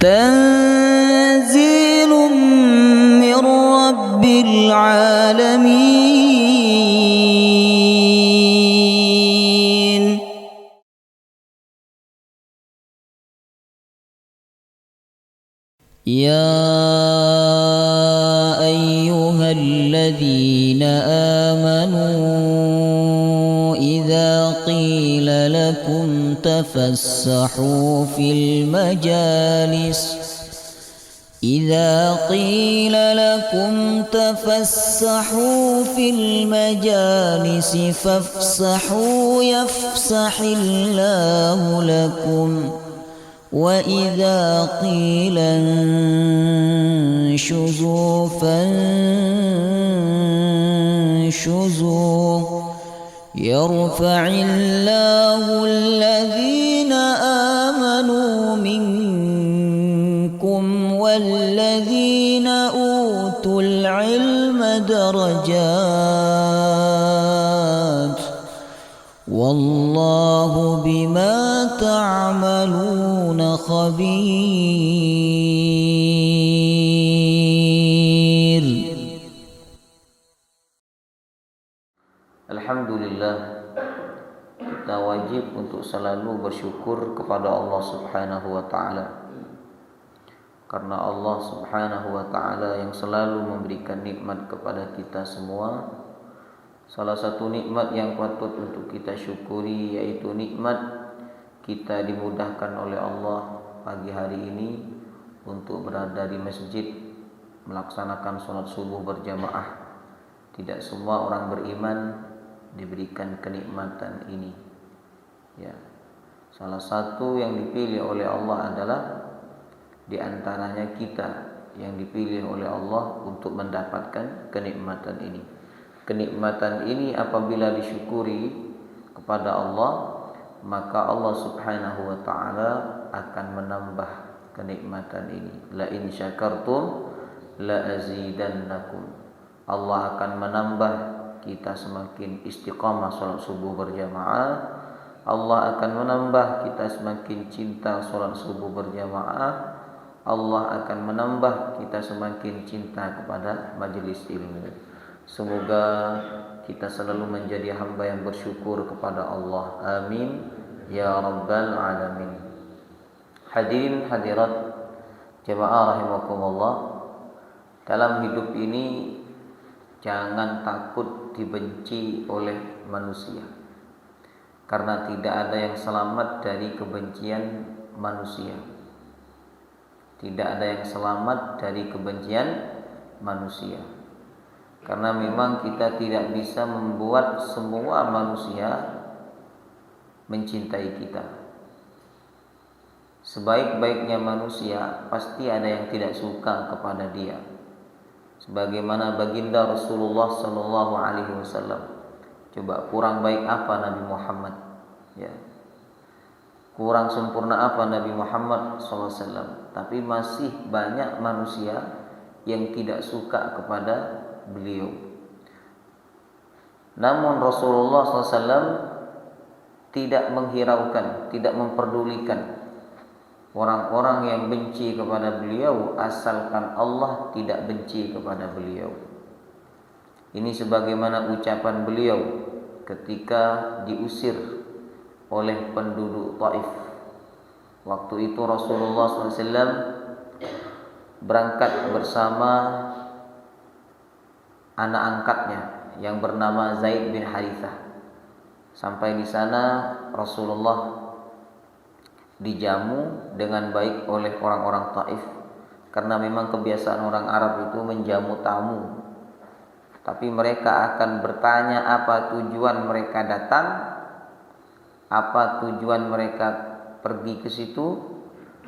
تنزيل من رب العالمين. يا أيها الذين آمنوا إذا قيل لكم تفسحوا في المجالس فافسحوا يفسح الله لكم وإذا قيل انشزوا فانشزوا يرفع الله الذين آمنوا منكم والذين أوتوا العلم درجات والله بما تعملون خبير. Alhamdulillah, kita wajib untuk selalu bersyukur kepada Allah Subhanahu wa ta'ala, karena Allah Subhanahu wa ta'ala yang selalu memberikan nikmat kepada kita semua. Salah satu nikmat yang patut untuk kita syukuri yaitu nikmat kita dimudahkan oleh Allah pagi hari ini untuk berada di masjid melaksanakan sholat subuh berjamaah. Tidak semua orang beriman diberikan kenikmatan ini. Ya, salah satu yang dipilih oleh Allah adalah di antaranya kita yang dipilih oleh Allah untuk mendapatkan kenikmatan ini. Kenikmatan ini apabila disyukuri kepada Allah, maka Allah Subhanahu wa ta'ala akan menambah kenikmatan ini. La in syakartum la azidannakum. Allah akan menambah kita semakin istiqamah salat subuh berjamaah. Allah akan menambah kita semakin cinta salat subuh berjamaah. Allah akan menambah kita semakin cinta kepada majelis ilmu. Semoga kita selalu menjadi hamba yang bersyukur kepada Allah. Amin ya rabbal alamin. Hadirin hadirat jemaah rahimakumullah, dalam hidup ini jangan takut dibenci oleh manusia, karena tidak ada yang selamat dari kebencian manusia. Tidak ada yang selamat dari kebencian manusia, karena memang kita tidak bisa membuat semua manusia mencintai kita. Sebaik-baiknya manusia pasti ada yang tidak suka kepada dia. Sebagaimana baginda Rasulullah sallallahu alaihi wasallam. Coba kurang baik apa Nabi Muhammad? Ya. Kurang sempurna apa Nabi Muhammad sallallahu alaihi wasallam? Tapi masih banyak manusia yang tidak suka kepada beliau. Namun Rasulullah SAW tidak menghiraukan, tidak memperdulikan orang-orang yang benci kepada beliau, asalkan Allah tidak benci kepada beliau. Ini sebagaimana ucapan beliau ketika diusir oleh penduduk Taif. Waktu itu Rasulullah SAW berangkat bersama anak angkatnya yang bernama Zaid bin Harithah. Sampai di sana Rasulullah dijamu dengan baik oleh orang-orang Taif, karena memang kebiasaan orang Arab itu menjamu tamu. Tapi mereka akan bertanya apa tujuan mereka datang, apa tujuan mereka pergi ke situ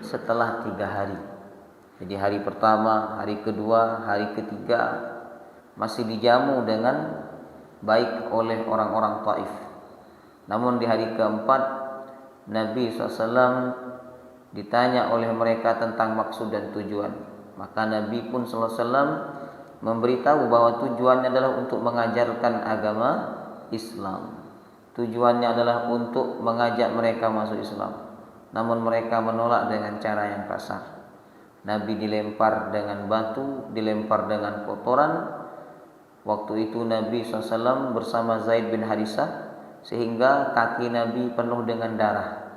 setelah 3 hari. Jadi hari pertama, hari kedua, hari ketiga masih dijamu dengan baik oleh orang-orang Taif. Namun di hari keempat Nabi SAW ditanya oleh mereka tentang maksud dan tujuan. Maka Nabi pun SAW memberitahu bahwa tujuannya adalah untuk mengajarkan agama Islam. Tujuannya adalah untuk mengajak mereka masuk Islam. Namun mereka menolak dengan cara yang kasar. Nabi dilempar dengan batu, dilempar dengan kotoran. Waktu itu Nabi SAW bersama Zaid bin Harisah, sehingga kaki Nabi penuh dengan darah.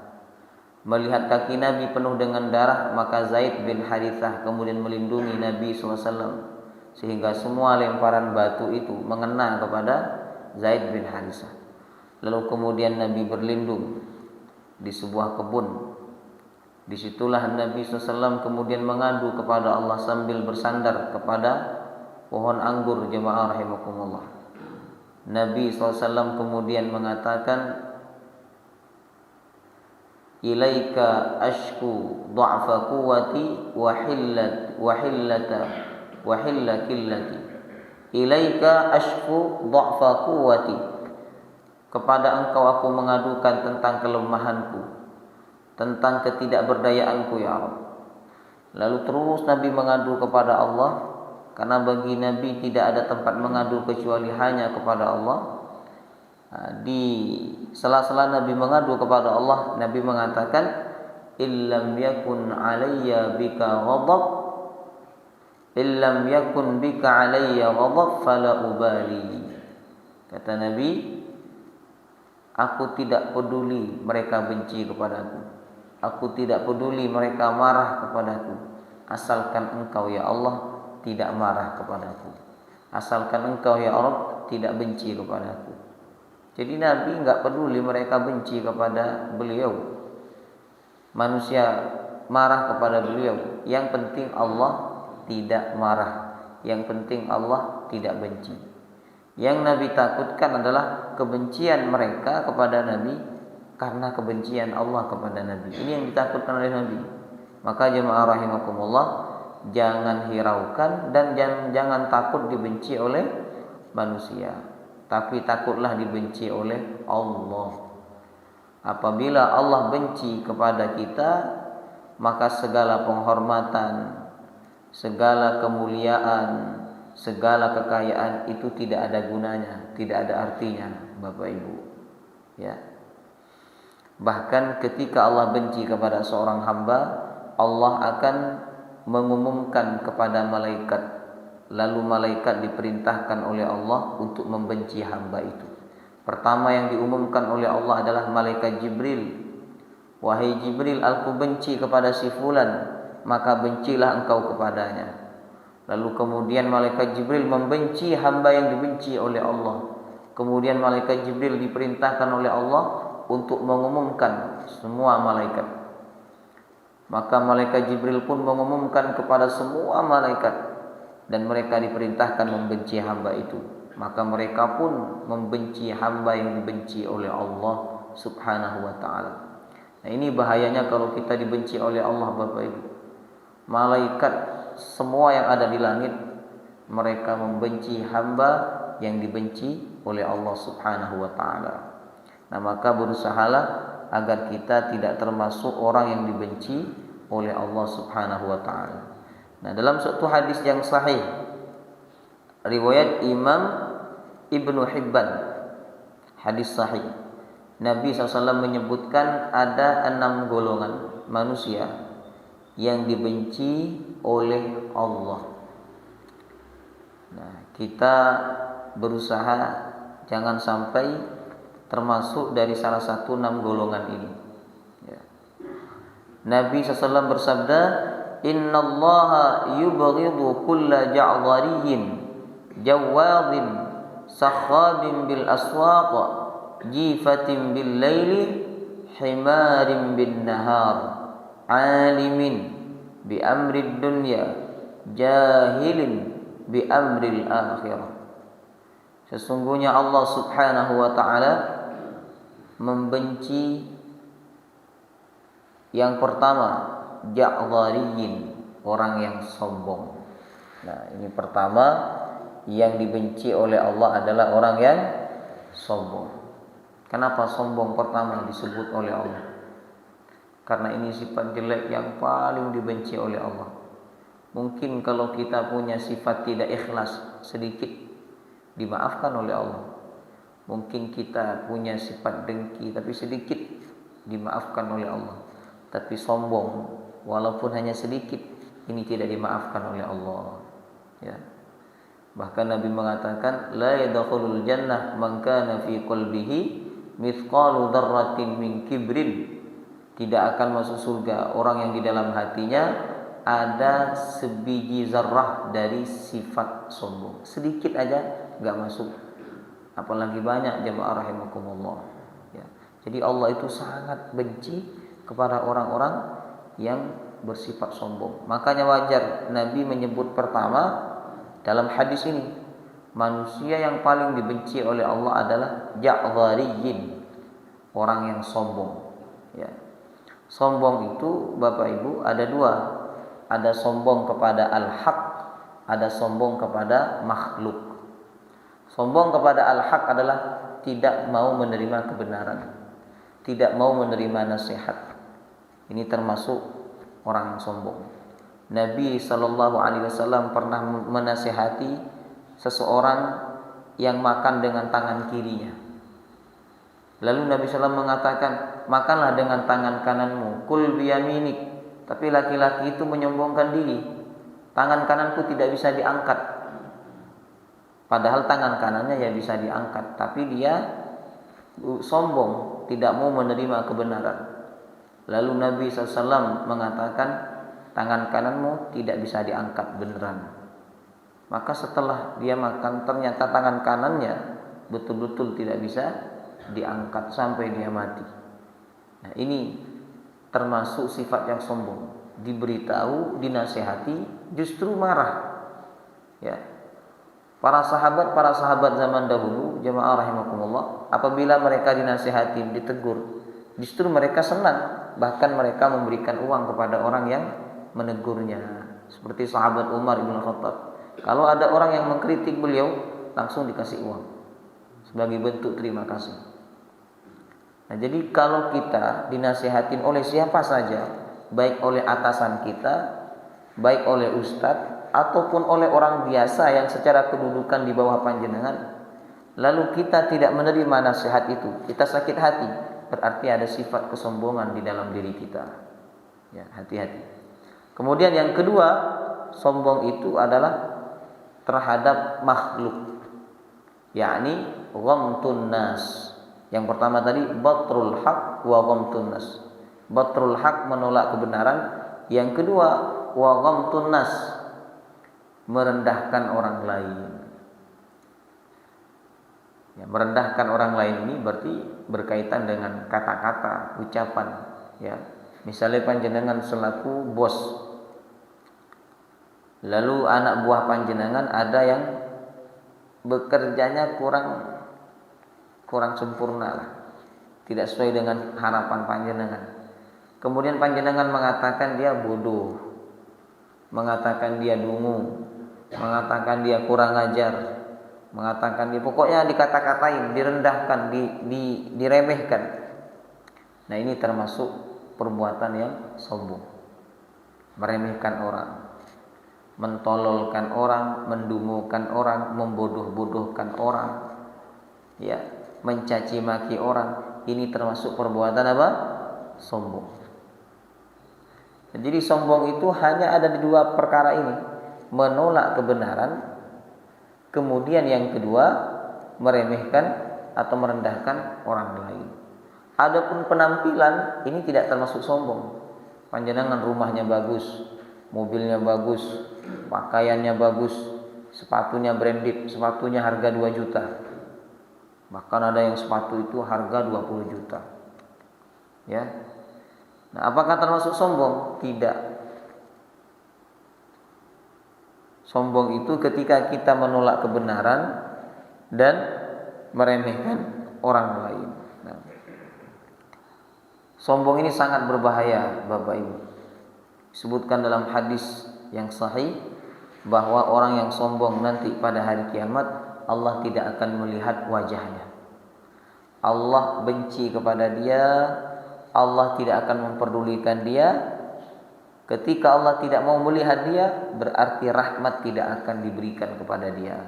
Melihat kaki Nabi penuh dengan darah, maka Zaid bin Harithah kemudian melindungi Nabi SAW, sehingga semua lemparan batu itu mengena kepada Zaid bin Harithah. Lalu kemudian Nabi berlindung di sebuah kebun. Disitulah Nabi SAW kemudian mengadu kepada Allah sambil bersandar kepada pohon anggur. Jemaah rahimakumullah. Nabi SAW kemudian mengatakan, ilaika ashku dha'fa quwwati wa hillati. Ilaika ashku dha'fa quwwati. Kepada engkau aku mengadukan tentang kelemahanku, tentang ketidakberdayaanku ya Allah. Lalu terus Nabi mengadu kepada Allah, karena bagi Nabi tidak ada tempat mengadu kecuali hanya kepada Allah. Di sela-sela Nabi mengadu kepada Allah, Nabi mengatakan, illam yakun alayya bika ghadab fala ubali. Kata Nabi, aku tidak peduli mereka benci kepadaku, aku tidak peduli mereka marah kepadaku, asalkan engkau ya Allah tidak marah kepadaku, asalkan engkau ya Allah tidak benci kepadaku. Jadi Nabi enggak peduli mereka benci kepada beliau, manusia marah kepada beliau, yang penting Allah tidak marah, yang penting Allah tidak benci. Yang Nabi takutkan adalah kebencian mereka kepada Nabi karena kebencian Allah kepada Nabi. Ini yang ditakutkan oleh Nabi. Maka jemaah rahimakumullah, jangan hiraukan dan jangan takut dibenci oleh manusia, tapi takutlah dibenci oleh Allah. Apabila Allah benci kepada kita, maka segala penghormatan, segala kemuliaan, segala kekayaan itu tidak ada gunanya, tidak ada artinya, Bapak Ibu. Ya. Bahkan ketika Allah benci kepada seorang hamba, Allah akan mengumumkan kepada malaikat, lalu malaikat diperintahkan oleh Allah untuk membenci hamba itu. Pertama yang diumumkan oleh Allah adalah malaikat Jibril. Wahai Jibril, aku benci kepada si fulan, maka bencilah engkau kepadanya. Lalu kemudian malaikat Jibril membenci hamba yang dibenci oleh Allah. Kemudian malaikat Jibril diperintahkan oleh Allah untuk mengumumkan semua malaikat. Maka malaikat Jibril pun mengumumkan kepada semua malaikat, dan mereka diperintahkan membenci hamba itu. Maka mereka pun membenci hamba yang dibenci oleh Allah Subhanahu wa ta'ala. Nah, ini bahayanya kalau kita dibenci oleh Allah, Bapak Ibu. Malaikat semua yang ada di langit, mereka membenci hamba yang dibenci oleh Allah Subhanahu wa ta'ala. Nah, maka berusahalah agar kita tidak termasuk orang yang dibenci oleh Allah Subhanahu wa ta'ala. Nah, dalam suatu hadis yang sahih riwayat Imam Ibnu Hibban, hadis sahih, Nabi SAW menyebutkan ada 6 golongan manusia yang dibenci oleh Allah. Nah, kita berusaha jangan sampai termasuk dari salah satu 6 golongan ini. Ya. Nabi SAW bersabda, innallaha yubghidu kulla ja'dhariyyin jawadin sakhabin bil aswaq jifatin bil laili himarin bin nahar alimin bi amrid dunya jahilin bi amril akhirah. Sesungguhnya Allah Subhanahu wa ta'ala membenci yang pertama ja'dhariyin, orang yang sombong. Nah, ini pertama yang dibenci oleh Allah adalah orang yang sombong. Kenapa sombong pertama disebut oleh Allah? Karena ini sifat jelek yang paling dibenci oleh Allah. Mungkin kalau kita punya sifat tidak ikhlas sedikit, dimaafkan oleh Allah. Mungkin kita punya sifat dengki tapi sedikit, dimaafkan oleh Allah. Tapi sombong walaupun hanya sedikit, ini tidak dimaafkan oleh Allah. Ya. Bahkan Nabi mengatakan la yadkhulul jannah man kana fi qalbihi mithqalu dzarratin min kibrin. Tidak akan masuk surga orang yang di dalam hatinya ada sebiji zarrah dari sifat sombong. Sedikit aja enggak masuk. Apalagi banyak, jemaah rahimakumullah. Ya. Jadi Allah itu sangat benci kepada orang-orang yang bersifat sombong. Makanya wajar Nabi menyebut pertama dalam hadis ini, manusia yang paling dibenci oleh Allah adalah ja'dhariyin, orang yang sombong. Ya. Sombong itu Bapak Ibu ada dua. Ada sombong kepada al-haq, ada sombong kepada makhluk. Sombong kepada al-haq adalah tidak mau menerima kebenaran, tidak mau menerima nasihat. Ini termasuk orang yang sombong. Nabi SAW pernah menasihati seseorang yang makan dengan tangan kirinya. Lalu Nabi SAW mengatakan, makanlah dengan tangan kananmu, kul biyaminik. Tapi laki-laki itu menyombongkan diri, tangan kananku tidak bisa diangkat. Padahal tangan kanannya ya bisa diangkat, tapi dia sombong, tidak mau menerima kebenaran. Lalu Nabi SAW mengatakan, tangan kananmu tidak bisa diangkat beneran. Maka setelah dia makan, ternyata tangan kanannya betul-betul tidak bisa diangkat sampai dia mati. Nah, ini termasuk sifat yang sombong. Diberitahu, dinasihati, justru marah. Ya. Para sahabat zaman dahulu, jemaah rahimakumullah, apabila mereka dinasihati, ditegur, justru mereka senang. Bahkan mereka memberikan uang kepada orang yang menegurnya. Seperti sahabat Umar bin Khattab. Kalau ada orang yang mengkritik beliau, langsung dikasih uang sebagai bentuk terima kasih. Nah, jadi kalau kita dinasihatin oleh siapa saja, baik oleh atasan kita, baik oleh ustadz, ataupun oleh orang biasa yang secara kedudukan di bawah panjenengan, lalu kita tidak menerima nasihat itu, kita sakit hati, berarti ada sifat kesombongan di dalam diri kita. Ya, hati-hati. Kemudian yang kedua, sombong itu adalah terhadap makhluk, yakni ghamtun nas. Yang pertama tadi batrul haq wa ghamtun nas. Batrul haq menolak kebenaran. Yang kedua wa ghamtun nas, merendahkan orang lain. Ya, merendahkan orang lain ini berarti berkaitan dengan kata-kata, ucapan. Ya, misalnya panjenengan selaku bos, lalu anak buah panjenengan ada yang bekerjanya kurang sempurna lah, tidak sesuai dengan harapan panjenengan. Kemudian panjenengan mengatakan dia bodoh, mengatakan dia dungu, mengatakan dia kurang ajar, mengatakan dia pokoknya dikata-katain, direndahkan, diremehkan. Nah, ini termasuk perbuatan yang sombong. Meremehkan orang, mentololkan orang, mendungukan orang, membodoh-bodohkan orang, ya, mencaci maki orang. Ini termasuk perbuatan apa? Sombong. Jadi sombong itu hanya ada di dua perkara ini, menolak kebenaran, kemudian yang kedua meremehkan atau merendahkan orang lain. Adapun penampilan ini tidak termasuk sombong. Panjenengan rumahnya bagus, mobilnya bagus, pakaiannya bagus, sepatunya branded, sepatunya harga 2 juta. Bahkan ada yang sepatu itu harga 20 juta. Ya. Nah, apakah termasuk sombong? Tidak. Sombong itu ketika kita menolak kebenaran dan meremehkan orang lain. Nah, sombong ini sangat berbahaya, Bapak Ibu. Disebutkan dalam hadis yang sahih bahwa orang yang sombong nanti pada hari kiamat Allah tidak akan melihat wajahnya. Allah benci kepada dia, Allah tidak akan memperdulikan dia. Ketika Allah tidak mau melihat dia, berarti rahmat tidak akan diberikan kepada dia.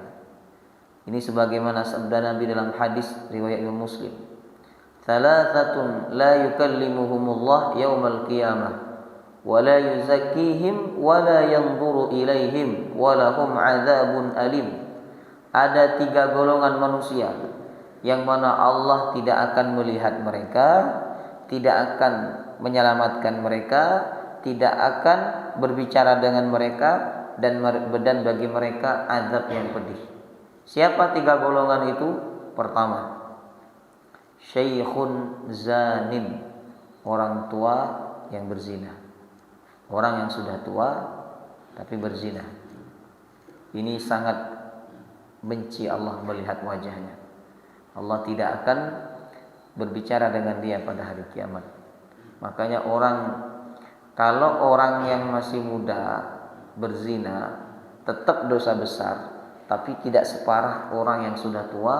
Ini sebagaimana sabda Nabi dalam hadis riwayat Imam Muslim. Thalathatun la yukallimuhumullah yaumal qiyamah wa la yuzakkihim wa la yanzuru ilaihim wa lahum 'adzabun alim. Ada 3 golongan manusia yang mana Allah tidak akan melihat mereka, tidak akan menyelamatkan mereka, tidak akan berbicara dengan mereka, dan bagi mereka azab yang pedih. Siapa 3 golongan itu? Pertama, syaikhun zanin, orang tua yang berzina. Orang yang sudah tua tapi berzina. Ini sangat benci Allah melihat wajahnya. Allah tidak akan berbicara dengan dia pada hari kiamat. Makanya kalau orang yang masih muda berzina tetap dosa besar, tapi tidak separah orang yang sudah tua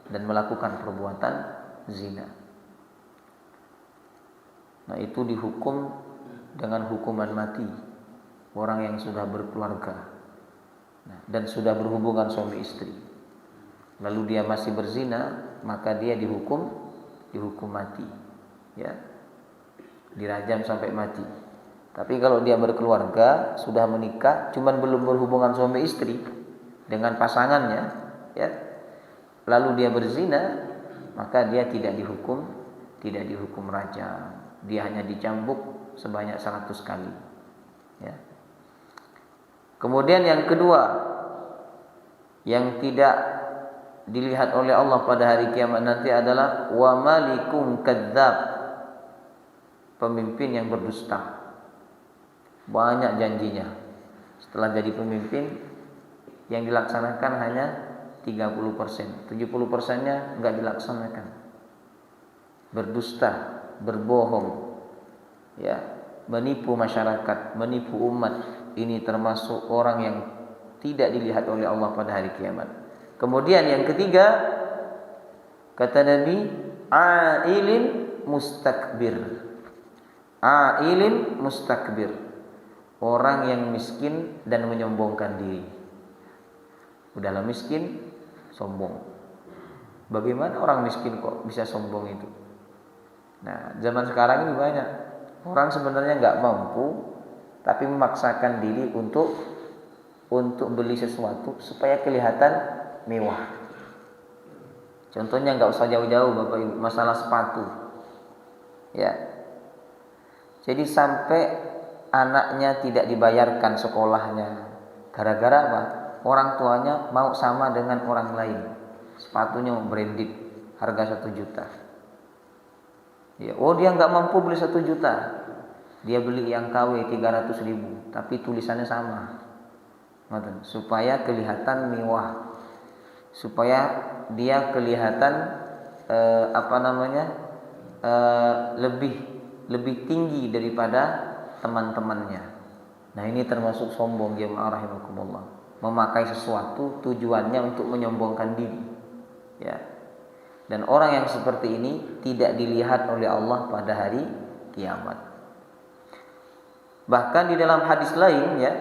dan melakukan perbuatan zina. Nah, itu dihukum dengan hukuman mati orang yang sudah berkeluarga, dan sudah berhubungan suami istri, lalu dia masih berzina, maka dia dihukum mati, ya, dirajam sampai mati. Tapi kalau dia berkeluarga, sudah menikah, cuman belum berhubungan suami istri dengan pasangannya, ya, lalu dia berzina, maka dia tidak dihukum rajam, dia hanya dicambuk sebanyak 100 kali, ya. Kemudian yang kedua, yang tidak dilihat oleh Allah pada hari kiamat nanti adalah wa malikun kadzdzab, pemimpin yang berdusta. Banyak janjinya, setelah jadi pemimpin yang dilaksanakan hanya 30%, 70%-nya enggak dilaksanakan. Berdusta, berbohong, ya, menipu masyarakat, menipu umat. Ini termasuk orang yang tidak dilihat oleh Allah pada hari kiamat. Kemudian yang ketiga, kata Nabi, ailin mustakbir. Ailin mustakbir, orang yang miskin dan menyombongkan diri. Udahlah miskin, sombong. Bagaimana orang miskin kok bisa sombong itu? Nah, zaman sekarang ini banyak orang sebenarnya nggak mampu, tapi memaksakan diri untuk beli sesuatu supaya kelihatan mewah. Contohnya nggak usah jauh-jauh Bapak Ibu, masalah sepatu, ya. Jadi sampai anaknya tidak dibayarkan sekolahnya, gara-gara apa? Orang tuanya mau sama dengan orang lain, sepatunya branded, harga 1 juta. Ya, dia nggak mampu beli 1 juta, dia beli yang KW 300.000, tapi tulisannya sama, supaya kelihatan mewah, supaya dia kelihatan lebih tinggi daripada teman-temannya. Nah, ini termasuk sombong, jemaah rahimakumullah. Memakai sesuatu tujuannya untuk menyombongkan diri, ya. Dan orang yang seperti ini tidak dilihat oleh Allah pada hari kiamat. Bahkan di dalam hadis lain, ya,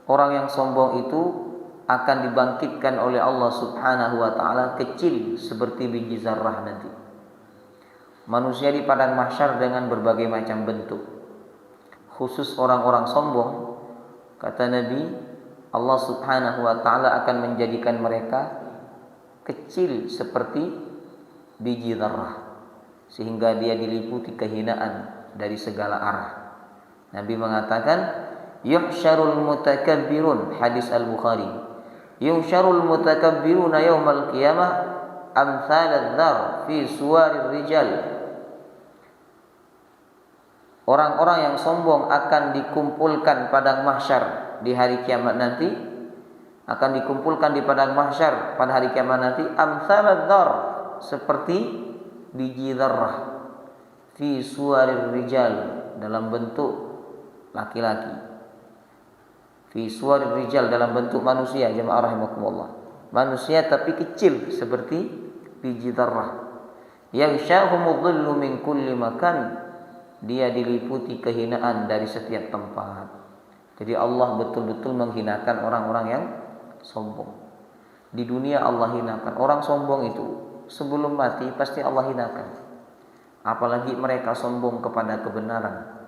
orang yang sombong itu akan dibangkitkan oleh Allah Subhanahu wa taala kecil seperti biji zarrah nanti. Manusia di padang mahsyar dengan berbagai macam bentuk. Khusus orang-orang sombong, kata Nabi, Allah Subhanahu wa taala akan menjadikan mereka kecil seperti biji zarrah, sehingga dia diliputi kehinaan dari segala arah. Nabi mengatakan, yuhsyarul mutakabbirun, hadis Al-Bukhari, yuhsyarul mutakabbiruna yaumal qiyamah amsalad dzar fi suwarir rijal. Orang-orang yang sombong akan dikumpulkan padang mahsyar di hari kiamat nanti, akan dikumpulkan di padang mahsyar pada hari kiamat nanti amsalad dzar, seperti biji zarrah, fi suwarir rijal, dalam bentuk laki-laki, fi suwarir rijal, dalam bentuk manusia, jemaah rahimakumullah, manusia tapi kecil seperti biji zarrah. Yaghshahumudh dhillu min kulli makan, dia diliputi kehinaan dari setiap tempat. Jadi Allah betul-betul menghinakan orang-orang yang sombong. Di dunia Allah hinakan orang sombong itu, sebelum mati pasti Allah hinakan. Apalagi mereka sombong kepada kebenaran,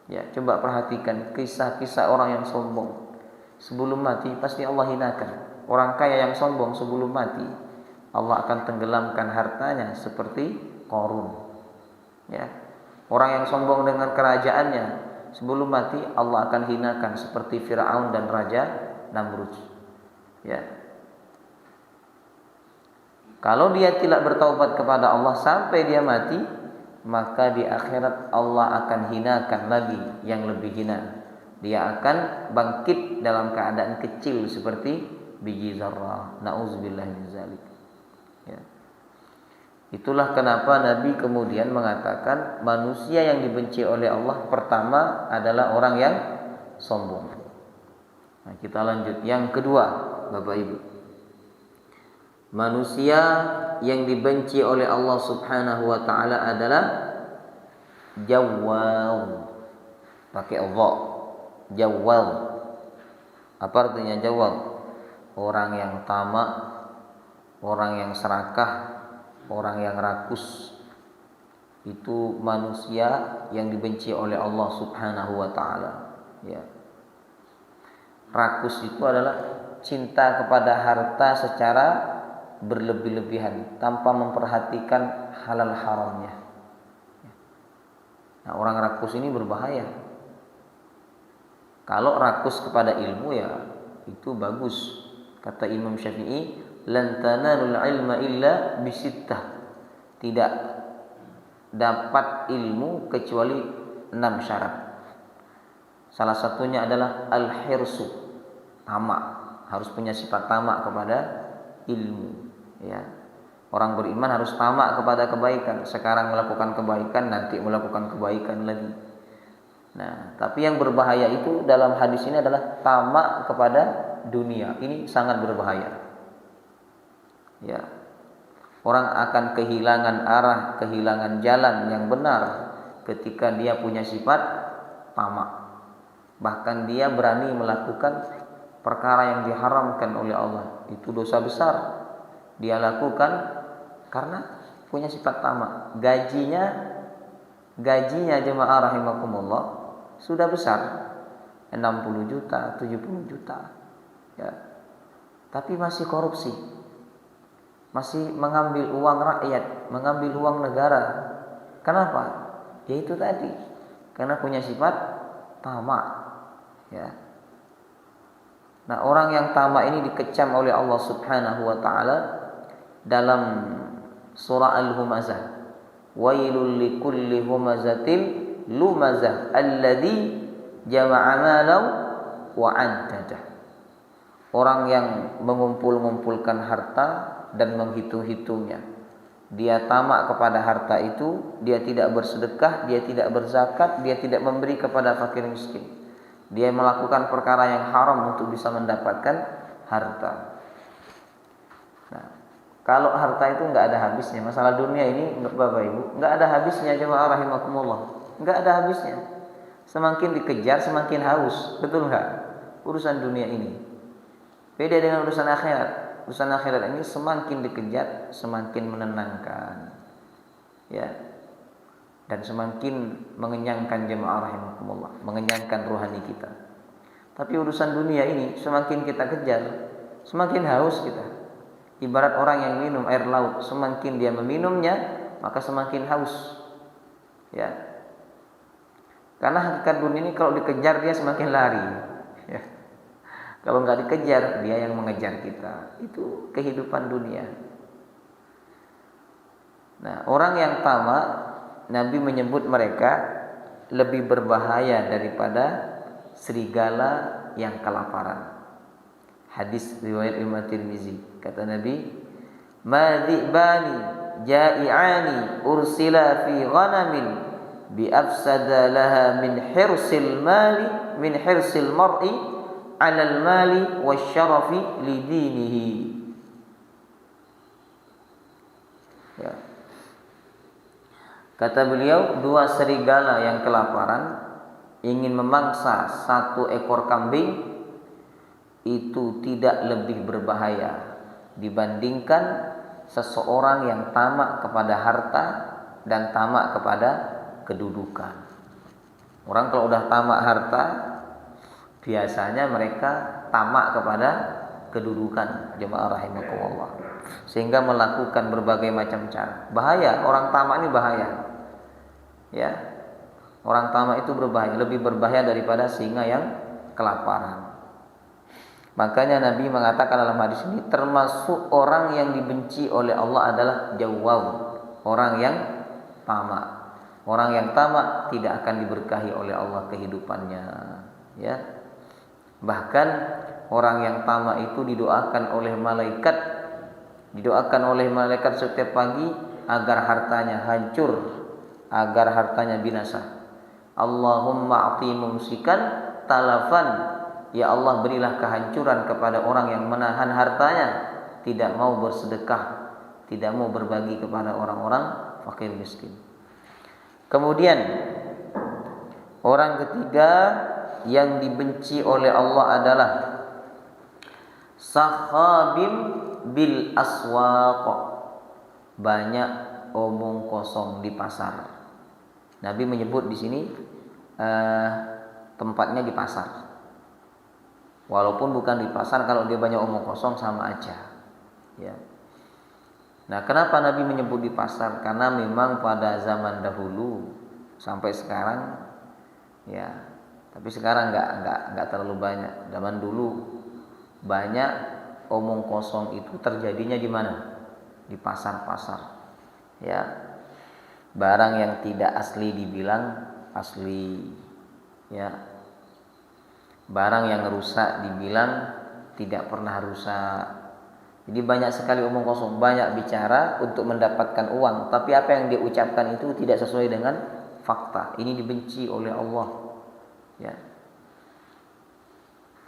Ya, coba perhatikan kisah-kisah orang yang sombong. Sebelum mati pasti Allah hinakan. Orang kaya yang sombong sebelum mati Allah akan tenggelamkan hartanya seperti Qarun. Ya. Orang yang sombong dengan kerajaannya sebelum mati Allah akan hinakan seperti Firaun dan Raja Namrud. Ya. Kalau dia tidak bertaubat kepada Allah sampai dia mati, maka di akhirat Allah akan hinakan lagi yang lebih hina. Dia akan bangkit dalam keadaan kecil seperti biji zarrah. Nauzubillah min zalik. Ya. Itulah kenapa Nabi kemudian mengatakan manusia yang dibenci oleh Allah pertama adalah orang yang sombong. Nah, kita lanjut. Yang kedua, Bapak Ibu. Manusia yang dibenci oleh Allah Subhanahu wa taala adalah jawwal. Pakai dha. Jawwal. Apa artinya jawwal? Orang yang tamak, orang yang serakah, orang yang rakus. Itu manusia yang dibenci oleh Allah Subhanahu wa taala. Ya. Rakus itu adalah cinta kepada harta secara berlebih-lebihan tanpa memperhatikan halal haramnya. Nah, orang rakus ini berbahaya. Kalau rakus kepada ilmu ya itu bagus. Kata Imam Syafi'i, lan tanalul ilma illa bisittah. Tidak dapat ilmu kecuali 6 syarat. Salah satunya adalah al-hirsu, tamak. Harus punya sifat tamak kepada ilmu. Ya, orang beriman harus tamak kepada kebaikan. Sekarang melakukan kebaikan, nanti melakukan kebaikan lagi. Nah, tapi yang berbahaya itu dalam hadis ini adalah tamak kepada dunia. Ini sangat berbahaya. Ya, orang akan kehilangan arah, kehilangan jalan yang benar ketika dia punya sifat tamak. Bahkan dia berani melakukan perkara yang diharamkan oleh Allah. Itu dosa besar. Dia lakukan karena punya sifat tamak. Gajinya jemaah rahimakumullah sudah besar, 60 juta, 70 juta. Ya. Tapi masih korupsi. Masih mengambil uang rakyat, mengambil uang negara. Kenapa? Ya itu tadi. Karena punya sifat tamak. Ya. Nah, orang yang tamak ini dikecam oleh Allah Subhanahu wa taala dalam surah Al-Humazah. Wailul likulli humazatil lumazah alladzi jama'a malau wa 'addadah. Orang yang mengumpul-ngumpulkan harta dan menghitung-hitungnya. Dia tamak kepada harta itu, dia tidak bersedekah, dia tidak berzakat, dia tidak memberi kepada fakir miskin. Dia melakukan perkara yang haram untuk bisa mendapatkan harta. Nah, kalau harta itu enggak ada habisnya. Masalah dunia ini Bapak Ibu, enggak ada habisnya jemaah rahimakumullah. Enggak ada habisnya. Semakin dikejar semakin haus. Betul enggak? Urusan dunia ini. Beda dengan urusan akhirat. Urusan akhirat ini semakin dikejar semakin menenangkan. Ya. Dan semakin mengenyangkan jemaah rahimakumullah, mengenyangkan rohani kita. Tapi urusan dunia ini semakin kita kejar, semakin haus kita. Ibarat orang yang minum air laut, semakin dia meminumnya, maka semakin haus. Ya. Karena hakikat dunia ini kalau dikejar dia semakin lari. Ya. Kalau nggak dikejar, dia yang mengejar kita. Itu kehidupan dunia. Nah, orang yang tamak, Nabi menyebut mereka lebih berbahaya daripada serigala yang kelaparan. Hadis riwayat Imam Tirmizi. Kata Nabi, "Ma dhi'bani ja'i'ani ursila fi ghanamin bi afsada laha min hirsil mar'i 'ala al-mali wasyarafi li dinihi." Ya. Kata beliau, 2 serigala yang kelaparan ingin memangsa 1 ekor kambing itu tidak lebih berbahaya dibandingkan seseorang yang tamak kepada harta dan tamak kepada kedudukan. Orang kalau udah tamak harta, biasanya mereka tamak kepada kedudukan, jemaah rahimakumullah. Sehingga melakukan berbagai macam cara. Bahaya, orang tamak ini bahaya. Ya. Orang tamak itu berbahaya, lebih berbahaya daripada singa yang kelaparan. Makanya Nabi mengatakan dalam hadis ini, termasuk orang yang dibenci oleh Allah adalah jawwab, orang yang tamak. Orang yang tamak tidak akan diberkahi oleh Allah kehidupannya, ya. Bahkan orang yang tamak itu didoakan oleh malaikat setiap pagi agar hartanya hancur, agar hartanya binasa. Allahumma a'ti mumsikan talafan. Ya Allah, berilah kehancuran kepada orang yang menahan hartanya, tidak mau bersedekah, tidak mau berbagi kepada orang-orang fakir miskin. Kemudian orang ketiga yang dibenci oleh Allah adalah sakhabim bil aswaq, banyak omong kosong di pasar. Nabi menyebut di sini tempatnya di pasar. Walaupun bukan di pasar, kalau dia banyak omong kosong sama aja. Ya. Nah, kenapa Nabi menyebut di pasar? Karena memang pada zaman dahulu sampai sekarang, ya. Tapi sekarang nggak terlalu banyak. Zaman dulu banyak omong kosong itu terjadinya di mana? Di pasar-pasar. Ya. Barang yang tidak asli dibilang asli. Ya. Barang yang rusak dibilang tidak pernah rusak. Jadi banyak sekali omong kosong, banyak bicara untuk mendapatkan uang, tapi apa yang dia ucapkan itu tidak sesuai dengan fakta. Ini dibenci oleh Allah. Ya.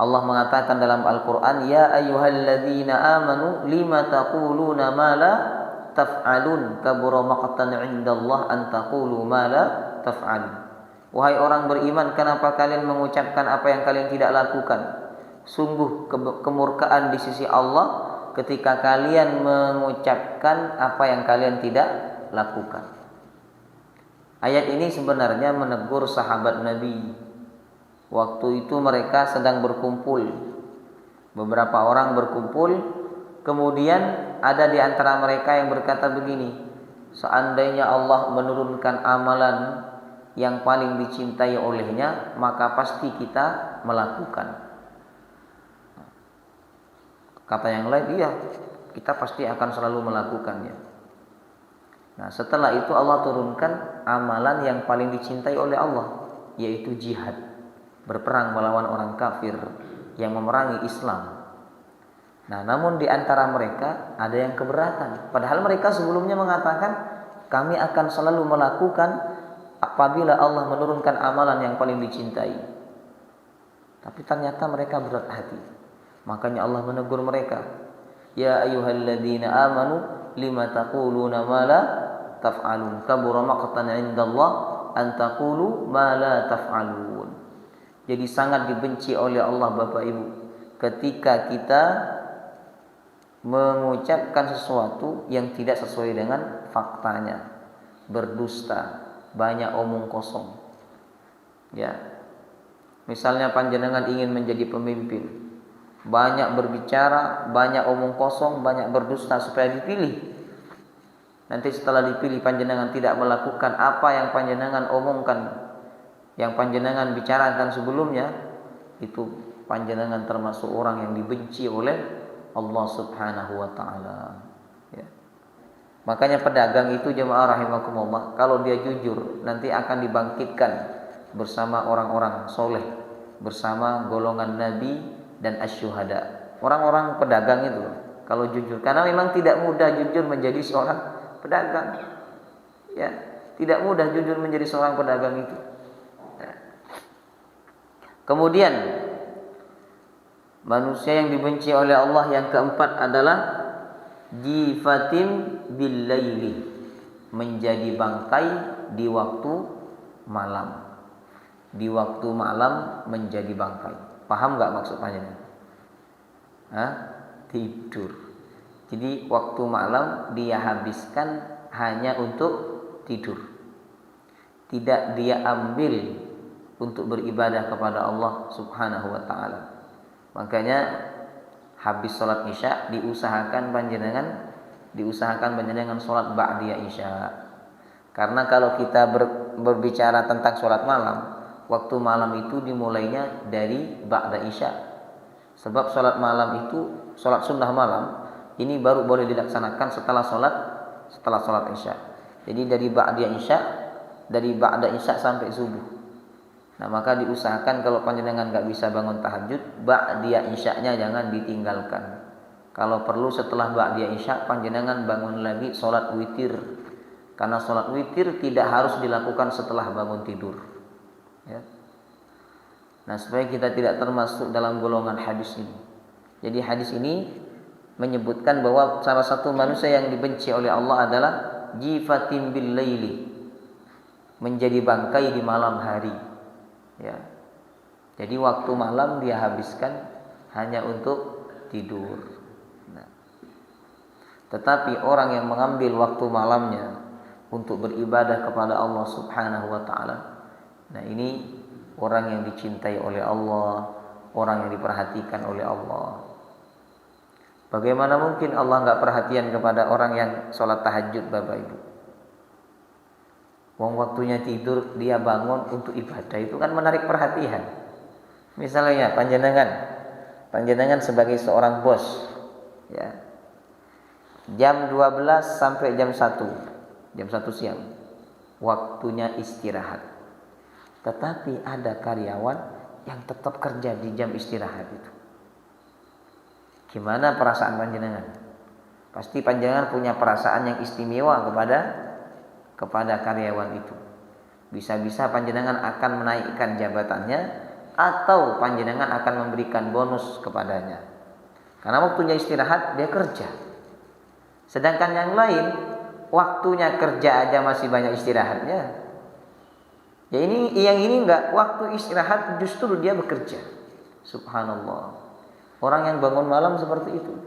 Allah mengatakan dalam Al-Qur'an, ya ayyuhalladzina amanu lima taquluna ma la taf'alun kabura maqtan 'indallah an taqulu ma la taf'alun. Wahai orang beriman, kenapa kalian mengucapkan apa yang kalian tidak lakukan? Sungguh kemurkaan di sisi Allah ketika kalian mengucapkan apa yang kalian tidak lakukan. Ayat ini sebenarnya menegur sahabat Nabi. Waktu itu mereka sedang berkumpul. Beberapa orang berkumpul, kemudian ada di antara mereka yang berkata begini, seandainya Allah menurunkan amalan yang paling dicintai olehnya, maka pasti kita melakukan. Kata yang lain, iya, kita pasti akan selalu melakukannya. Nah, setelah itu Allah turunkan amalan yang paling dicintai oleh Allah, yaitu jihad, berperang melawan orang kafir yang memerangi Islam. Nah, namun di antara mereka ada yang keberatan, padahal mereka sebelumnya mengatakan kami akan selalu melakukan apabila Allah menurunkan amalan yang paling dicintai. Tapi ternyata mereka berat hati. Makanya Allah menegur mereka. Ya ayyuhalladzina amanu lima taquluna ma la taf'alun kabura maqtan 'indallah an taqulu ma la taf'alun. Jadi sangat dibenci oleh Allah Bapak Ibu ketika kita mengucapkan sesuatu yang tidak sesuai dengan faktanya, berdusta, banyak omong kosong. Ya. Misalnya panjenengan ingin menjadi pemimpin, banyak berbicara, banyak omong kosong, banyak berdusta supaya dipilih. Nanti setelah dipilih panjenengan tidak melakukan apa yang panjenengan omongkan, yang panjenengan bicarakan sebelumnya, itu panjenengan termasuk orang yang dibenci oleh Allah Subhanahu wa taala. Ya. Makanya pedagang itu jemaah rahimakumullah, kalau dia jujur nanti akan dibangkitkan bersama orang-orang soleh, bersama golongan nabi dan asyuhada. Orang-orang pedagang itu kalau jujur, karena memang tidak mudah jujur menjadi seorang pedagang. Ya, tidak mudah jujur menjadi seorang pedagang itu. Kemudian manusia yang dibenci oleh Allah yang keempat adalah jifatin bil laili, menjadi bangkai di waktu malam. Di waktu malam menjadi bangkai. Paham enggak maksudnya? Tidur. Jadi waktu malam dia habiskan hanya untuk tidur. Tidak dia ambil untuk beribadah kepada Allah Subhanahu wa taala. Makanya habis salat Isya diusahakan panjenengan salat ba'diyah Isya. Karena kalau kita berbicara tentang salat malam, waktu malam itu dimulainya dari ba'da Isya. Sebab salat malam itu, salat sunnah malam ini baru boleh dilaksanakan setelah salat Isya. Jadi dari ba'da Isya sampai subuh. Nah, maka diusahakan kalau panjenengan enggak bisa bangun tahajud, ba'da Isya-nya jangan ditinggalkan. Kalau perlu setelah ba'da Isya panjenengan bangun lagi salat witir. Karena salat witir tidak harus dilakukan setelah bangun tidur. Ya. Nah, supaya kita tidak termasuk dalam golongan hadis ini. Jadi hadis ini menyebutkan bahwa salah satu manusia yang dibenci oleh Allah adalah jifatin bil laili, menjadi bangkai di malam hari. Ya. Jadi waktu malam dia habiskan hanya untuk tidur. Nah. Tetapi orang yang mengambil waktu malamnya untuk beribadah kepada Allah Subhanahu wa taala, nah ini orang yang dicintai oleh Allah, orang yang diperhatikan oleh Allah. Bagaimana mungkin Allah enggak perhatian kepada orang yang sholat tahajud, Bapak Ibu? Wong waktunya tidur dia bangun untuk ibadah, itu kan menarik perhatian. Misalnya panjenengan sebagai seorang bos, ya. Jam 12 sampai jam 1 siang waktunya istirahat. Tetapi ada karyawan yang tetap kerja di jam istirahat itu. Gimana perasaan panjenengan? Pasti panjenengan punya perasaan yang istimewa kepada karyawan itu. Bisa-bisa panjenengan akan menaikkan jabatannya atau panjenengan akan memberikan bonus kepadanya. Karena waktunya istirahat dia kerja. Sedangkan yang lain waktunya kerja aja masih banyak istirahatnya. Ya yang ini enggak, waktu istirahat justru dia bekerja. Subhanallah. Orang yang bangun malam seperti itu.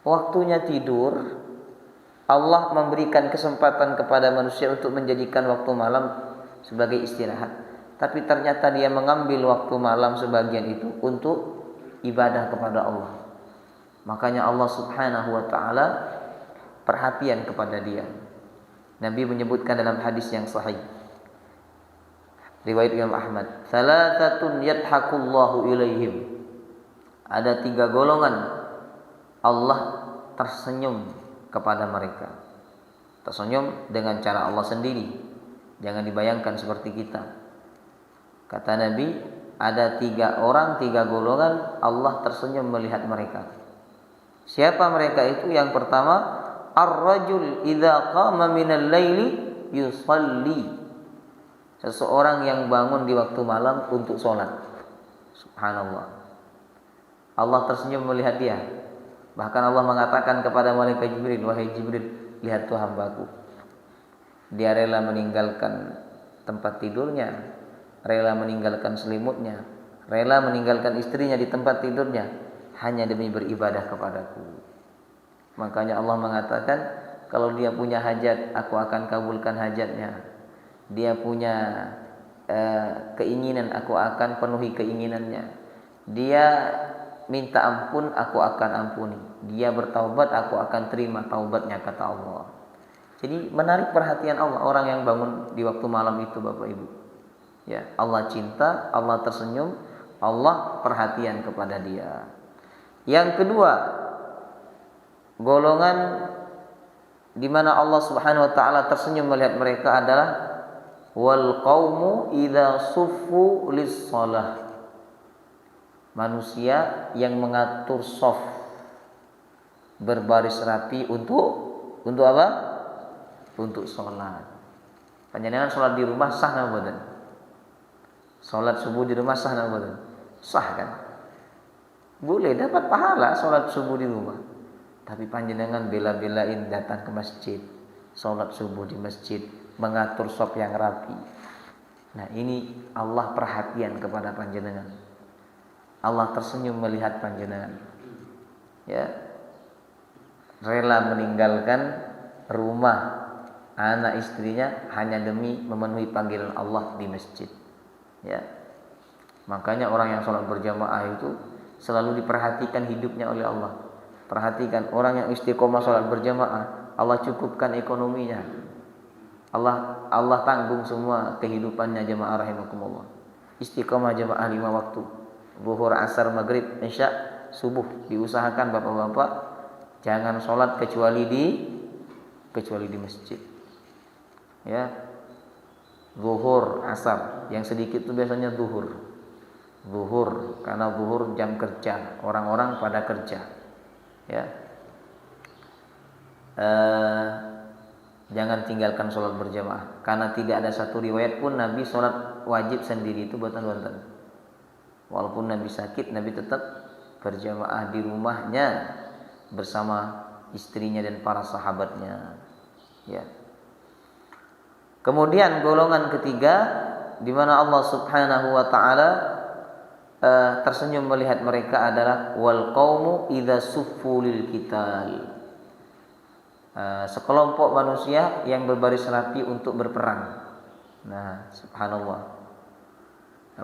Waktunya tidur, Allah memberikan kesempatan kepada manusia untuk menjadikan waktu malam sebagai istirahat. Tapi ternyata dia mengambil waktu malam sebagian itu untuk ibadah kepada Allah. Makanya Allah Subhanahu wa taala perhatian kepada dia. Nabi menyebutkan dalam hadis yang sahih, riwayat Imam Ahmad, "Thalathatun yadhakullahu ilaihim." Ada 3 golongan Allah tersenyum kepada mereka. Tersenyum dengan cara Allah sendiri. Jangan dibayangkan seperti kita. Kata Nabi, ada 3 orang, 3 golongan Allah tersenyum melihat mereka. Siapa mereka itu? Yang pertama, ar-rajul idza qama minal laili yusalli. Seseorang yang bangun di waktu malam untuk sholat. Subhanallah. Allah tersenyum melihat dia. Bahkan Allah mengatakan kepada malaikat Jibril, "Wahai Jibril, lihat tuh hambaku. Dia rela meninggalkan tempat tidurnya, rela meninggalkan selimutnya, rela meninggalkan istrinya di tempat tidurnya hanya demi beribadah kepadaku." Makanya Allah mengatakan, kalau dia punya hajat, aku akan kabulkan hajatnya. Dia punya keinginan, aku akan penuhi keinginannya. Dia minta ampun, aku akan ampuni. Dia bertaubat, aku akan terima taubatnya, kata Allah. Jadi menarik perhatian Allah orang yang bangun di waktu malam itu, Bapak Ibu. Ya, Allah cinta, Allah tersenyum, Allah perhatian kepada dia. Yang kedua, golongan di mana Allah Subhanahu wa taala tersenyum melihat mereka adalah wal qaumu idza suffu lis-shalah. Manusia yang mengatur shaf, berbaris rapi untuk apa? Untuk sholat. Panjenengan sholat di rumah sah napa mboten? Sholat subuh di rumah sah napa mboten? Sah kan? Boleh dapat pahala sholat subuh di rumah. Tapi panjenengan bela-belain datang ke masjid, sholat subuh di masjid, mengatur shaf yang rapi. Nah, ini Allah perhatian kepada panjenengan. Allah tersenyum melihat panjenengan. Ya. Rela meninggalkan rumah, anak istrinya hanya demi memenuhi panggilan Allah di masjid. Ya. Makanya orang yang sholat berjamaah itu selalu diperhatikan hidupnya oleh Allah. Perhatikan orang yang istiqomah sholat berjamaah, Allah cukupkan ekonominya. Allah tanggung semua kehidupannya jamaah rahimakumullah. Istiqomah jamaah 5 waktu. Zuhur, asar, maghrib, isya, subuh. Diusahakan bapak-bapak jangan sholat kecuali di masjid. Ya. Zuhur, asar, yang sedikit itu biasanya zuhur karena zuhur jam kerja, orang-orang pada kerja. Ya. Jangan tinggalkan sholat berjamaah karena tidak ada satu riwayat pun Nabi sholat wajib sendiri itu boten-boten. Walaupun Nabi sakit, Nabi tetap berjamaah di rumahnya bersama istrinya dan para sahabatnya. Ya. Kemudian golongan ketiga di mana Allah Subhanahu wa taala tersenyum melihat mereka adalah wal qaumu idza suffu lil qital. Sekelompok manusia yang berbaris rapi untuk berperang. Nah, subhanallah.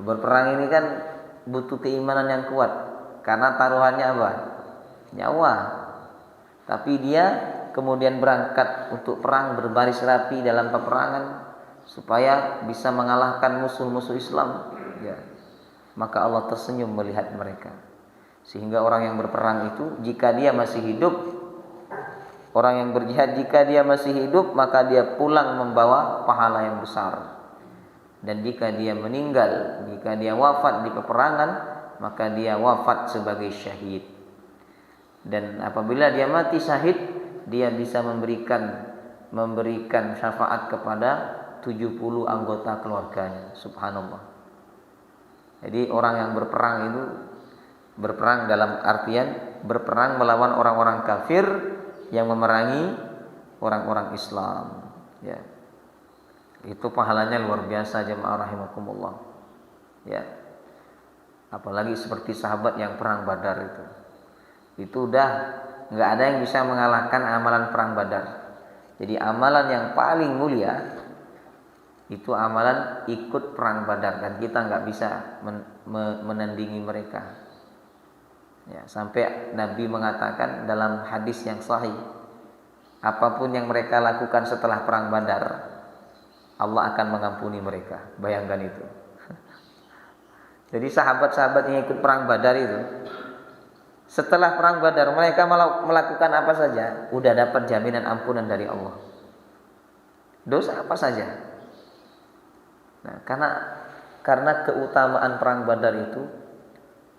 Berperang ini kan butuh keimanan yang kuat karena taruhannya apa? Nyawa. Tapi dia kemudian berangkat untuk perang berbaris rapi dalam peperangan supaya bisa mengalahkan musuh-musuh Islam. Ya. Maka Allah tersenyum melihat mereka. Sehingga orang yang berperang itu jika dia masih hidup, orang yang berjihad jika dia masih hidup, maka dia pulang membawa pahala yang besar. Dan jika dia meninggal, jika dia wafat di peperangan, maka dia wafat sebagai syahid. Dan apabila dia mati syahid, dia bisa memberikan syafaat kepada 70 anggota keluarganya. Subhanallah. Jadi orang yang berperang itu berperang dalam artian berperang melawan orang-orang kafir yang memerangi orang-orang Islam. Ya. Itu pahalanya luar biasa jemaah rahimakumullah. Ya. Apalagi seperti sahabat yang perang Badar itu. Itu udah enggak ada yang bisa mengalahkan amalan perang Badar. Jadi amalan yang paling mulia itu amalan ikut perang Badar dan kita enggak bisa menandingi mereka. Ya, sampai Nabi mengatakan dalam hadis yang sahih, apapun yang mereka lakukan setelah perang Badar, Allah akan mengampuni mereka. Bayangkan itu. Jadi sahabat-sahabat yang ikut perang Badar itu, setelah perang Badar mereka melakukan apa saja, udah dapat jaminan ampunan dari Allah. Dosa apa saja. Nah, karena keutamaan perang Badar itu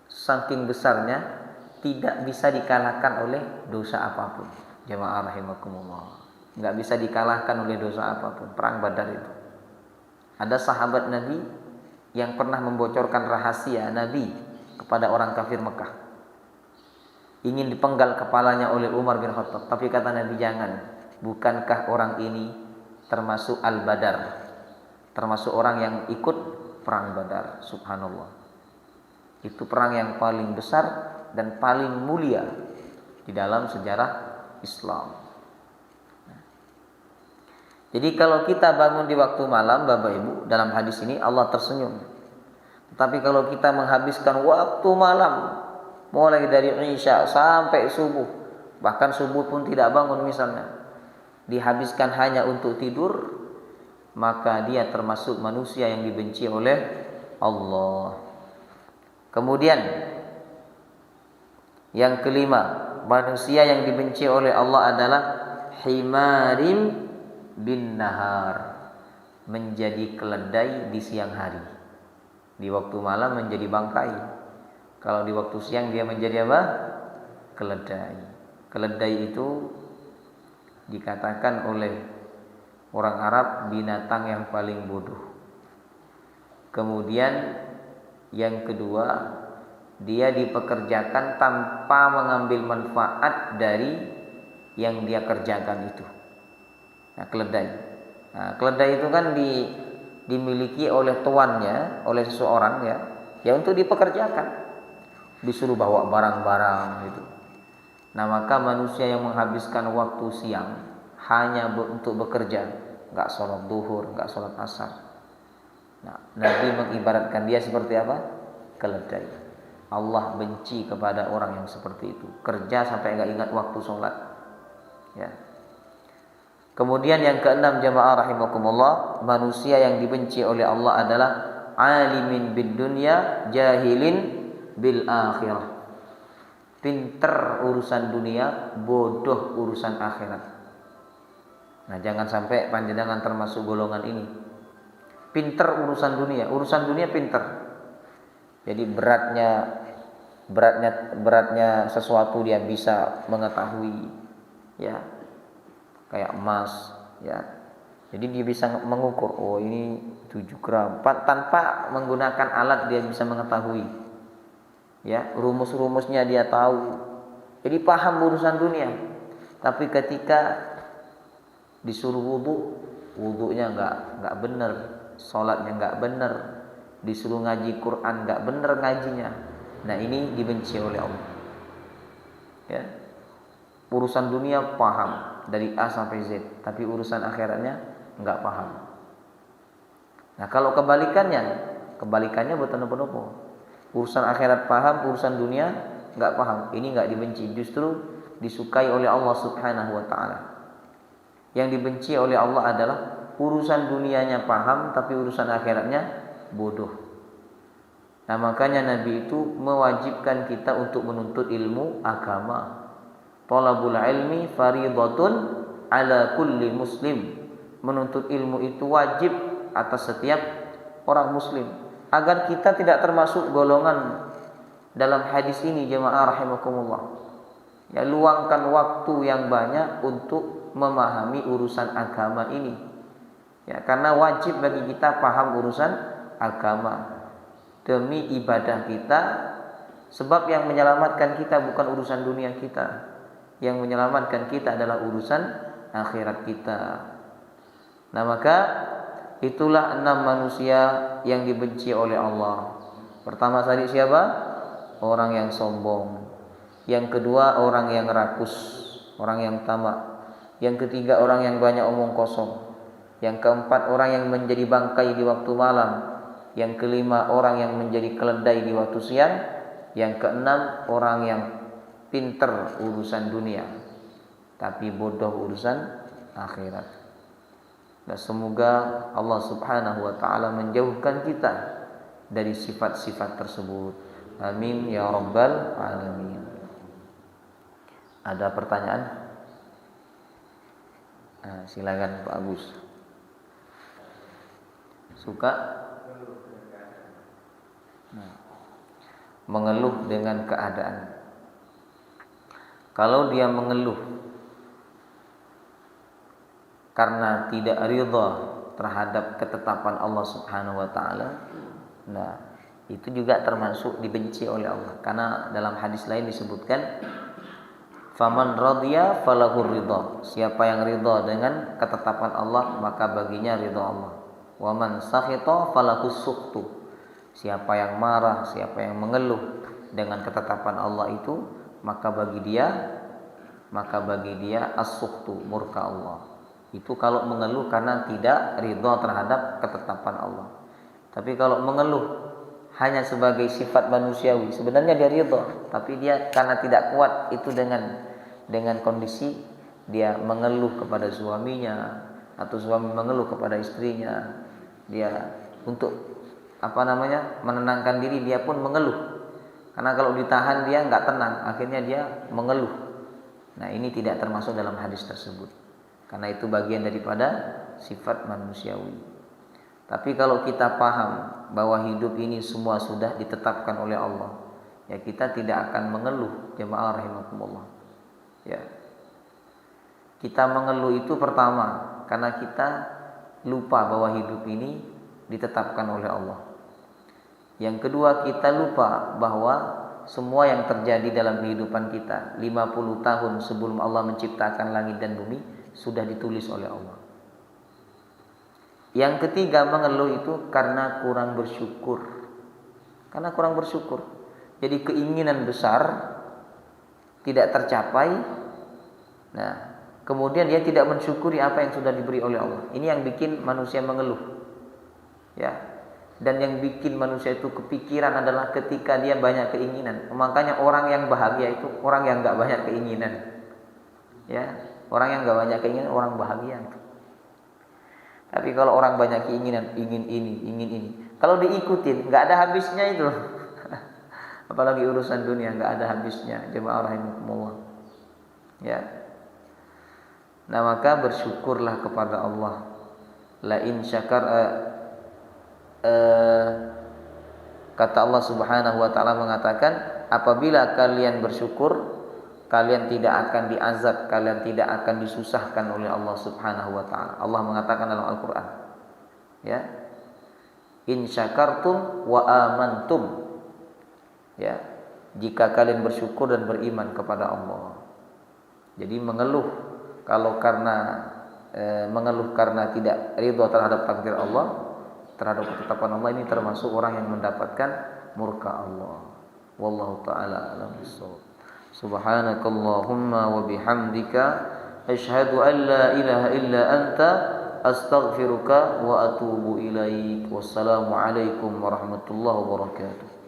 saking besarnya tidak bisa dikalahkan oleh dosa apapun. Jemaah rahimakumullah. Enggak bisa dikalahkan oleh dosa apapun perang Badar itu. Ada sahabat Nabi yang pernah membocorkan rahasia Nabi kepada orang kafir Mekah. Ingin dipenggal kepalanya oleh Umar bin Khattab, tapi kata Nabi jangan. Bukankah orang ini termasuk Al-Badar? Termasuk orang yang ikut perang Badar. Subhanallah. Itu perang yang paling besar dan paling mulia di dalam sejarah Islam. Jadi kalau kita bangun di waktu malam, Bapak Ibu, dalam hadis ini Allah tersenyum. Tetapi kalau kita menghabiskan waktu malam mulai dari Isya sampai subuh, bahkan subuh pun tidak bangun misalnya, dihabiskan hanya untuk tidur, maka dia termasuk manusia yang dibenci oleh Allah. Kemudian yang kelima, manusia yang dibenci oleh Allah adalah himarim bin nahar, menjadi keledai di siang hari. Di waktu malam menjadi bangkai. Kalau di waktu siang dia menjadi apa? Keledai. Keledai itu dikatakan oleh orang Arab binatang yang paling bodoh. Kemudian yang kedua, dia dipekerjakan tanpa mengambil manfaat dari yang dia kerjakan itu. Nah, keledai. Nah, keledai itu kan dimiliki oleh tuannya, oleh seseorang ya untuk dipekerjakan. Disuruh bawa barang-barang gitu. Nah, maka manusia yang menghabiskan waktu siang hanya untuk bekerja, enggak sholat duhur, enggak sholat asar, Nah, Nabi mengibaratkan dia seperti apa? Keledai. Allah benci kepada orang yang seperti itu. Kerja sampai enggak ingat waktu sholat. Ya. Kemudian yang keenam jamaah rahimakumullah, manusia yang dibenci oleh Allah adalah alimin bid dunya jahilin bil akhirah. Pinter urusan dunia, bodoh urusan akhirat. Nah, jangan sampai panjenengan termasuk golongan ini. Pinter urusan dunia pinter. Jadi beratnya sesuatu dia bisa mengetahui, ya. Kayak emas, ya. Jadi dia bisa mengukur, oh ini 7 gram. Tanpa menggunakan alat dia bisa mengetahui. Ya, rumus-rumusnya dia tahu. Jadi paham urusan dunia. Tapi ketika disuruh wudunya enggak benar, salatnya enggak benar, disuruh ngaji Quran enggak benar ngajinya. Nah, ini dibenci oleh Allah. Ya. Urusan dunia paham dari A sampai Z, tapi urusan akhiratnya enggak paham. Nah, kalau kebalikannya betul nopo. Urusan akhirat paham, urusan dunia enggak paham. Ini enggak dibenci, justru disukai oleh Allah Subhanahu wa taala. Yang dibenci oleh Allah adalah urusan dunianya paham tapi urusan akhiratnya bodoh. Nah, makanya Nabi itu mewajibkan kita untuk menuntut ilmu agama. Talabul ilmi fariidatun ala kulli muslim. Menuntut ilmu itu wajib atas setiap orang muslim. Agar kita tidak termasuk golongan dalam hadis ini jemaah rahimakumullah. Ya, luangkan waktu yang banyak untuk memahami urusan agama ini. Ya, karena wajib bagi kita paham urusan agama demi ibadah kita. Sebab yang menyelamatkan kita bukan urusan dunia kita. Yang menyelamatkan kita adalah urusan akhirat kita. Nah, maka itulah 6 manusia yang dibenci oleh Allah. Pertama tadi siapa? Orang yang sombong. Yang kedua orang yang rakus, orang yang tamak. Yang ketiga orang yang banyak omong kosong. Yang keempat orang yang menjadi bangkai di waktu malam. Yang kelima orang yang menjadi keledai di waktu siang. Yang keenam orang yang pinter urusan dunia tapi bodoh urusan akhirat. Dan semoga Allah Subhanahu wa taala menjauhkan kita dari sifat-sifat tersebut. Amin ya rabbal alamin. Ada pertanyaan? Nah, silakan Pak Agus. Suka mengeluh dengan keadaan. Kalau dia mengeluh karena tidak ridha terhadap ketetapan Allah Subhanahu wa taala, nah itu juga termasuk dibenci oleh Allah. Karena dalam hadis lain disebutkan faman radiya falahur ridha. Siapa yang ridha dengan ketetapan Allah maka baginya ridha Allah. Wa man sakhita falahus sukhtu. Siapa yang marah, siapa yang mengeluh dengan ketetapan Allah itu, maka bagi dia as-sukhtu, murka Allah. Itu kalau mengeluh karena tidak ridha terhadap ketetapan Allah. Tapi kalau mengeluh hanya sebagai sifat manusiawi, sebenarnya dia ridha, tapi dia karena tidak kuat itu dengan kondisi dia mengeluh kepada suaminya atau suami mengeluh kepada istrinya, dia untuk menenangkan diri dia pun mengeluh. Karena kalau ditahan dia enggak tenang, akhirnya dia mengeluh. Nah, ini tidak termasuk dalam hadis tersebut. Karena itu bagian daripada sifat manusiawi. Tapi kalau kita paham bahwa hidup ini semua sudah ditetapkan oleh Allah, ya kita tidak akan mengeluh, jemaah rahimakumullah. Ya. Kita mengeluh itu pertama karena kita lupa bahwa hidup ini ditetapkan oleh Allah. Yang kedua, kita lupa bahwa semua yang terjadi dalam kehidupan kita 50 tahun sebelum Allah menciptakan langit dan bumi sudah ditulis oleh Allah. Yang ketiga, mengeluh itu karena kurang bersyukur. Karena kurang bersyukur. Jadi keinginan besar tidak tercapai. Nah, kemudian dia tidak mensyukuri apa yang sudah diberi oleh Allah. Ini yang bikin manusia mengeluh. Ya. Dan yang bikin manusia itu kepikiran adalah ketika dia banyak keinginan. Makanya orang yang bahagia itu orang yang nggak banyak keinginan. Ya, orang yang nggak banyak keinginan orang bahagia. Tapi kalau orang banyak keinginan, ingin ini, kalau diikutin nggak ada habisnya itu. Apalagi urusan dunia nggak ada habisnya. Jemaah rahimakumullah. Ya. Nah maka bersyukurlah kepada Allah. La in syakar kata Allah Subhanahu wa taala mengatakan, apabila kalian bersyukur, kalian tidak akan diazab, kalian tidak akan disusahkan oleh Allah Subhanahu wa taala. Allah mengatakan dalam Al-Qur'an. Ya. In syakartum wa amantum. Ya. Jika kalian bersyukur dan beriman kepada Allah. Jadi mengeluh karena tidak ridha terhadap takdir Allah, terhadap ketetapan Allah, ini termasuk orang yang mendapatkan murka Allah. Wallahu taala a'lam bissawab. Subhanakallahumma wa bihamdika asyhadu an la ilaha illa anta astaghfiruka wa atubu ilaik. Wassalamu alaikum warahmatullahi wabarakatuh.